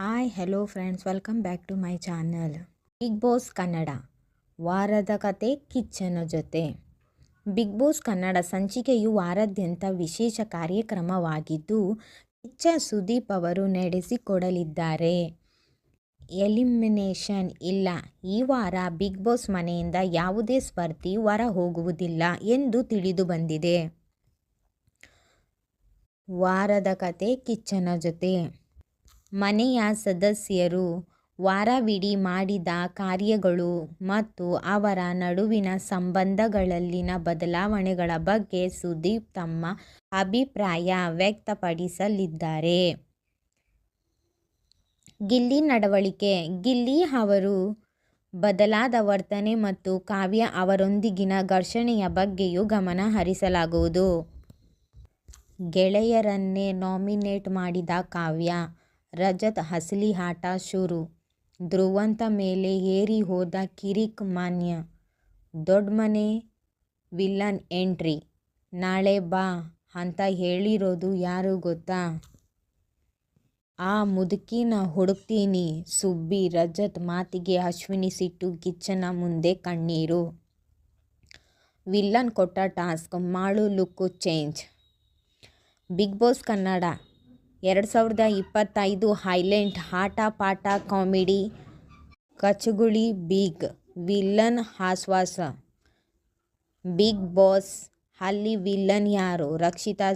Hi hello friends, welcome back to my channel. Big boss Kannada ವಾರದ ಕತೆ ಕಿಚ್ಚನ ಜೊತೆ. ಬಿಗ್ ಬಾಸ್ ಕನ್ನಡ ಸಂಚಿಕೆಯು ವಾರಾದ್ಯಂತ ವಿಶೇಷ ಕಾರ್ಯಕ್ರಮವಾಗಿದ್ದು, ಕಿಚ್ಚ ಸುದೀಪ್ ಅವರು ನಡೆಸಿಕೊಡಲಿದ್ದಾರೆ. ಎಲಿಮಿನೇಷನ್ ಇಲ್ಲ. ಈ ವಾರ ಬಿಗ್ ಬಾಸ್ ಮನೆಯಿಂದ ಯಾವುದೇ ಸ್ಪರ್ಧಿ ಹೊರ ಹೋಗುವುದಿಲ್ಲ ಎಂದು ತಿಳಿದು ಬಂದಿದೆ. ವಾರದ ಕತೆ ಕಿಚ್ಚನ ಜೊತೆ. ಮನೆಯ ಸದಸ್ಯರು ವಾರವಿಡೀ ಮಾಡಿದ ಕಾರ್ಯಗಳು ಮತ್ತು ಅವರ ನಡುವಿನ ಸಂಬಂಧಗಳಲ್ಲಿನ ಬದಲಾವಣೆಗಳ ಬಗ್ಗೆ ಸುದೀಪ್ ತಮ್ಮ ಅಭಿಪ್ರಾಯ ವ್ಯಕ್ತಪಡಿಸಲಿದ್ದಾರೆ. ಗಿಲ್ಲಿ ನಡವಳಿಕೆ. ಗಿಲ್ಲಿ ಅವರು ಬದಲಾದ ವರ್ತನೆ ಮತ್ತು ಕಾವ್ಯ ಅವರೊಂದಿಗಿನ ಘರ್ಷಣೆಯ ಬಗ್ಗೆಯೂ ಗಮನ ಹರಿಸಲಾಗುವುದು. ಗೆಳೆಯರನ್ನೇ ನಾಮಿನೇಟ್ ಮಾಡಿದ ಕಾವ್ಯ, ರಜತ್ ಅಸಲಿ ಆಟ ಶುರು. ಧ್ರುವಂತ ಮೇಲೆ ಏರಿ ಹೋದ ಕಿರಿಕ್ ಮಾನ್ಯ. ದೊಡ್ಮನೆ ವಿಲನ್ ಎಂಟ್ರಿ. ನಾಳೆ ಬಾ ಅಂತ ಹೇಳಿರೋದು ಯಾರು ಗೊತ್ತಾ? ಆ ಮುದುಕಿನ ಹುಡುಕ್ತೀನಿ. ಸುಬ್ಬಿ. ರಜತ್ ಮಾತಿಗೆ ಅಶ್ವಿನಿ ಸಿಟ್ಟು. ಕಿಚ್ಚನ ಮುಂದೆ ಕಣ್ಣೀರು. ವಿಲನ್ ಕೊಟ್ಟ task, Malu look change. Bigg boss Kannada 2025 highlight ಆಟ ಪಾಠ ಕಾಮಿಡಿ. ಕಚಗುಳಿ ಬಿಗ್ ವಿಲನ್ ಆಶ್ವಾಸ. ಬಿಗ್ ಬಾಸ್ ಅಲ್ಲಿ ವಿಲನ್ ಯಾರು? ರಕ್ಷಿತಾ